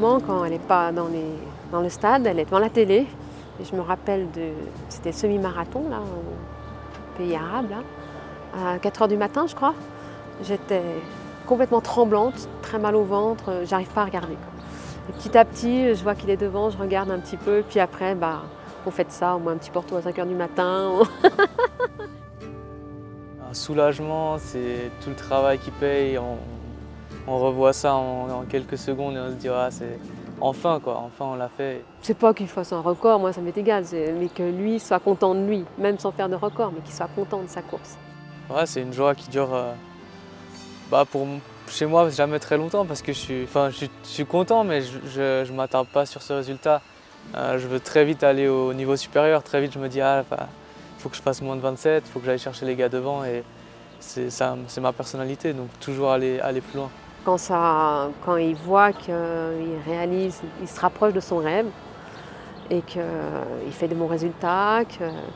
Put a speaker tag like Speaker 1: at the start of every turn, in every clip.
Speaker 1: maman, quand elle n'est pas dans le stade, elle est devant la télé. Et je me rappelle c'était le semi-marathon là, au pays arabe, là, à 4 h du matin, je crois. J'étais complètement tremblante, très mal au ventre, j'arrive pas à regarder, quoi. Et petit à petit, je vois qu'il est devant, je regarde un petit peu, puis après, on fait de ça, on boit un petit porto à 5 h du matin.
Speaker 2: Un soulagement, c'est tout le travail qui paye. On revoit ça en quelques secondes et on se dit ah, c'est enfin quoi, enfin on l'a fait.
Speaker 1: C'est pas qu'il fasse un record, moi ça m'est égal, mais que lui soit content de lui, même sans faire de record, mais qu'il soit content de sa course.
Speaker 2: Ouais, c'est une joie qui dure chez moi jamais très longtemps parce que je suis content mais je ne m'attarde pas sur ce résultat. Je veux très vite aller au niveau supérieur, très vite je me dis faut que je fasse moins de 27, il faut que j'aille chercher les gars devant et c'est ma personnalité, donc toujours aller plus loin.
Speaker 1: Quand il voit qu'il réalise, il se rapproche de son rêve et qu'il fait de bons résultats,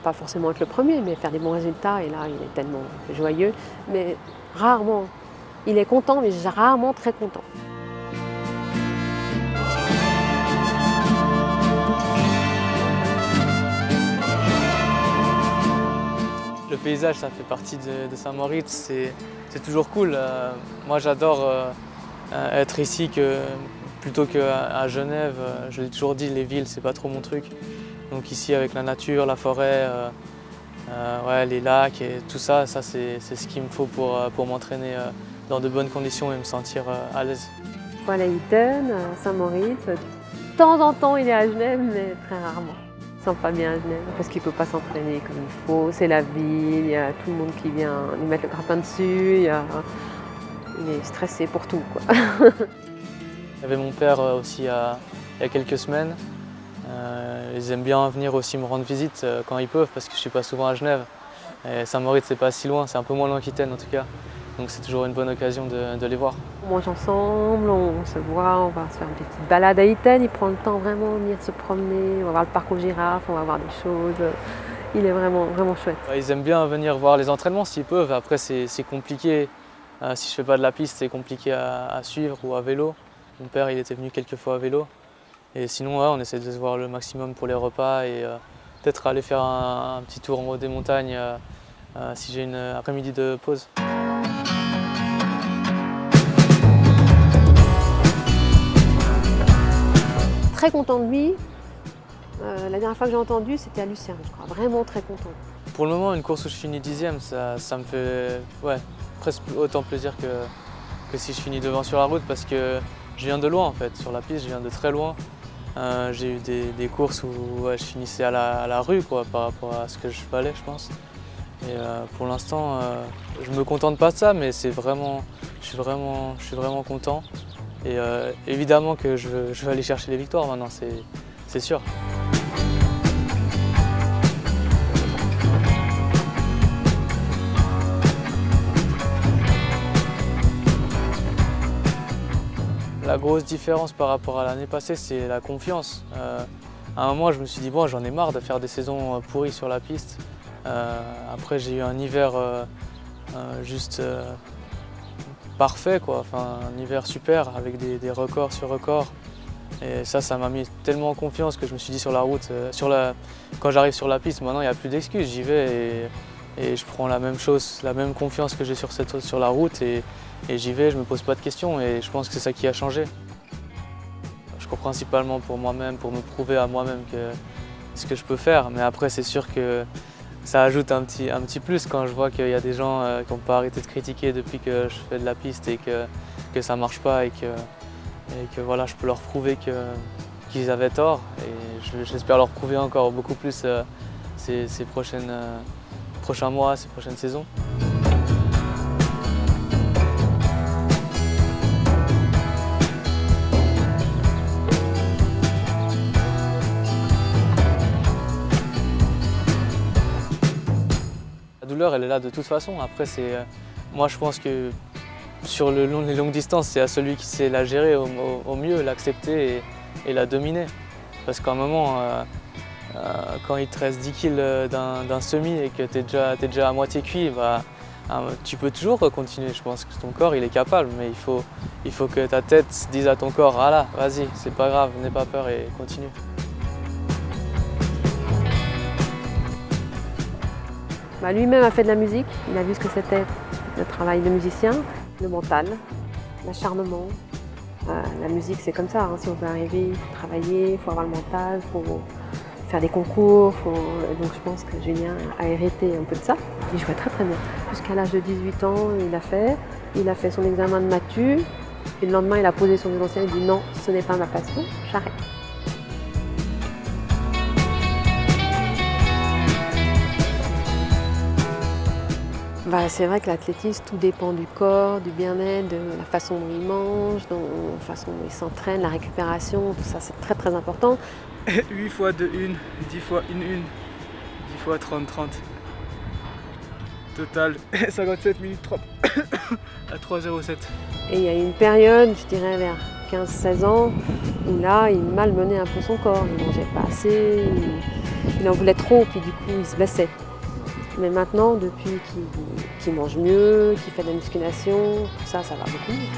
Speaker 1: pas forcément être le premier, mais faire des bons résultats, et là il est tellement joyeux, mais rarement, il est content, mais rarement très content.
Speaker 2: Le paysage, ça fait partie de Saint-Moritz, c'est toujours cool. Moi j'adore être ici plutôt qu'à Genève. Je l'ai toujours dit, les villes, c'est pas trop mon truc. Donc ici avec la nature, la forêt, ouais, les lacs et tout ça, c'est ce qu'il me faut pour m'entraîner dans de bonnes conditions et me sentir à l'aise.
Speaker 1: Voilà, Eaton, Saint-Moritz, de temps en temps il est à Genève, mais très rarement. Il ne se sent pas bien à Genève parce qu'il ne peut pas s'entraîner comme il faut, c'est la ville, il y a tout le monde qui vient lui mettre le grappin dessus, il est stressé pour tout, quoi.
Speaker 2: Il y avait mon père aussi il y a quelques semaines. Ils aiment bien venir aussi me rendre visite quand ils peuvent parce que je ne suis pas souvent à Genève. Et Saint-Moritz, c'est pas si loin, c'est un peu moins loin qu'Itten en tout cas. Donc c'est toujours une bonne occasion de les voir.
Speaker 1: On mange ensemble, on se voit, on va se faire des petites balades à Itten. Il prend le temps vraiment de venir se promener, on va voir le parc aux girafes, on va voir des choses. Il est vraiment, vraiment chouette.
Speaker 2: Ils aiment bien venir voir les entraînements s'ils peuvent. Après c'est compliqué. Si je fais pas de la piste, c'est compliqué à suivre ou à vélo. Mon père il était venu quelques fois à vélo. Et sinon ouais, on essaie de se voir le maximum pour les repas et peut-être aller faire un petit tour en haut des montagnes si j'ai une après-midi de pause.
Speaker 1: Très content de lui. La dernière fois que j'ai entendu, c'était à Lucerne, je crois. Vraiment très content.
Speaker 2: Pour le moment, une course où je finis 10e, ça me fait presque autant plaisir que si je finis devant sur la route parce que je viens de loin en fait. Sur la piste, je viens de très loin. J'ai eu des courses où je finissais à la rue quoi, par rapport à ce que je valais, je pense. Et pour l'instant, je me contente pas de ça, mais je suis vraiment content. Et évidemment que je veux aller chercher les victoires maintenant, c'est sûr. La grosse différence par rapport à l'année passée, c'est la confiance. À un moment, je me suis dit, bon, j'en ai marre de faire des saisons pourries sur la piste. Après, j'ai eu un hiver juste parfait, quoi. Enfin, un hiver super avec des records sur records. Et ça m'a mis tellement en confiance que je me suis dit sur la route, quand j'arrive sur la piste, maintenant il n'y a plus d'excuses, j'y vais et je prends la même chose, la même confiance que j'ai sur la route et j'y vais, je ne me pose pas de questions et je pense que c'est ça qui a changé. Je cours principalement pour moi-même, pour me prouver à moi-même ce que je peux faire, mais après c'est sûr que ça ajoute un petit plus quand je vois qu'il y a des gens qui n'ont pas arrêté de critiquer depuis que je fais de la piste et que ça ne marche pas et que voilà, je peux leur prouver qu'ils avaient tort et j'espère leur prouver encore beaucoup plus ces prochains mois, ces prochaines saisons. La douleur, elle est là de toute façon. Après, moi, je pense que sur les longues distances, c'est à celui qui sait la gérer au mieux, l'accepter et la dominer. Parce qu'à un moment, quand il te reste 10 kills d'un semi et que tu es déjà à moitié cuit, Tu peux toujours continuer, je pense que ton corps il est capable, mais il faut que ta tête dise à ton corps, ah là, vas-y, c'est pas grave, n'aie pas peur et continue.
Speaker 1: Lui-même a fait de la musique, il a vu ce que c'était le travail de musicien, le mental, l'acharnement. La musique c'est comme ça, hein. Si on veut arriver, il faut travailler, il faut avoir le mental, il faut faire des concours. Donc je pense que Julien a hérité un peu de ça. Il jouait très très bien. Jusqu'à l'âge de 18 ans, il a fait son examen de matu. Et le lendemain, il a posé son violoncelle et dit non, ce n'est pas ma passion, j'arrête. C'est vrai que l'athlétisme, tout dépend du corps, du bien-être, de la façon dont il mange, de la façon dont il s'entraîne, la récupération, tout ça c'est très très important.
Speaker 3: 8 fois 2, 1, 10 fois 1, 1, 10 fois 30, 30. Total 57 minutes 30 à 3,07.
Speaker 1: Et il y a eu une période, je dirais vers 15-16 ans, où là il malmenait un peu son corps, il ne mangeait pas assez, il en voulait trop, puis du coup il se blessait. Mais maintenant, depuis qu'il mange mieux, qu'il fait de la musculation, tout ça, ça va beaucoup mieux.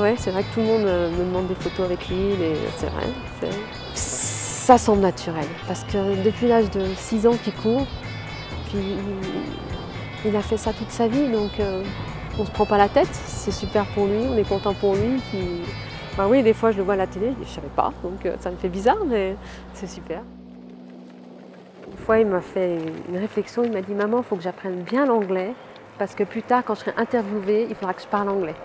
Speaker 1: Ouais, c'est vrai que tout le monde me demande des photos avec lui, c'est vrai. Ça semble naturel, parce que depuis l'âge de 6 ans qu'il court, puis il a fait ça toute sa vie, donc on ne se prend pas la tête, c'est super pour lui, on est content pour lui. Puis, oui, des fois je le vois à la télé, je ne savais pas, donc ça me fait bizarre, mais c'est super. Une fois il m'a fait une réflexion, il m'a dit « Maman, il faut que j'apprenne bien l'anglais, parce que plus tard, quand je serai interviewée, il faudra que je parle anglais. »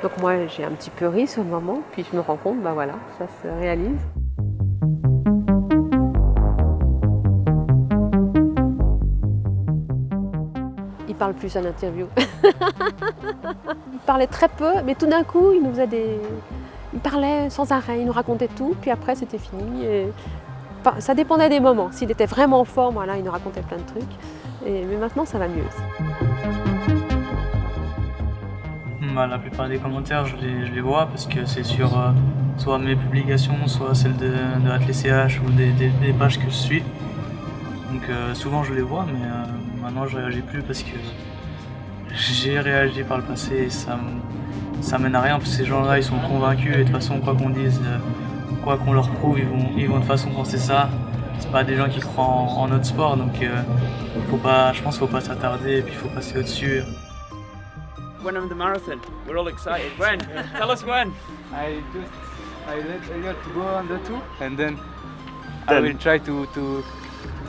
Speaker 1: Donc moi j'ai un petit peu ri sur le moment, puis je me rends compte, voilà, ça se réalise. Il parle plus en interview. Il parlait très peu, mais tout d'un coup, il parlait sans arrêt, il nous racontait tout, puis après c'était fini. Ça dépendait des moments. S'il était vraiment fort, voilà, il nous racontait plein de trucs. Mais maintenant, ça va mieux aussi.
Speaker 2: La plupart des commentaires, je les vois parce que c'est sur soit mes publications, soit celles de AthléCH ou des pages que je suis. Donc souvent je les vois, mais maintenant je réagis plus parce que j'ai réagi par le passé et ça mène à rien parce que ces gens-là ils sont convaincus et de toute façon quoi qu'on dise, quoi qu'on leur prouve, ils vont de toute façon penser ça. C'est pas des gens qui croient en notre sport, donc je pense qu'il faut pas s'attarder et puis il faut passer au-dessus.
Speaker 4: When on the marathon, we're all excited. When? Tell us when.
Speaker 3: I let Elliot to go on the 2 and then I will try to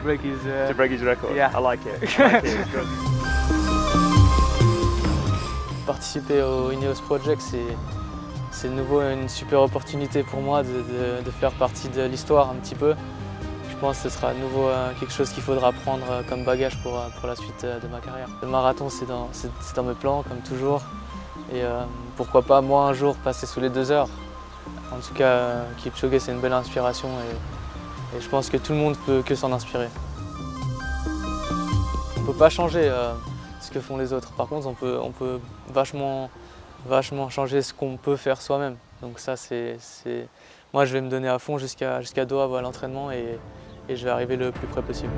Speaker 3: break his
Speaker 4: To break his record.
Speaker 3: Yeah.
Speaker 4: I like it. It's good.
Speaker 2: Participer au Ineos Project, c'est de nouveau une super opportunité pour moi de faire partie de l'histoire un petit peu. Je pense que ce sera de nouveau quelque chose qu'il faudra prendre comme bagage pour la suite de ma carrière. Le marathon, c'est dans mes plans, comme toujours. Et pourquoi pas, moi, un jour, passer sous les 2 heures. En tout cas, Kipchoge, c'est une belle inspiration et je pense que tout le monde peut que s'en inspirer. On ne peut pas changer ce que font les autres. Par contre, on peut vachement changer ce qu'on peut faire soi-même. Donc ça, moi, je vais me donner à fond jusqu'à Doha à l'entraînement et je vais arriver le plus près possible.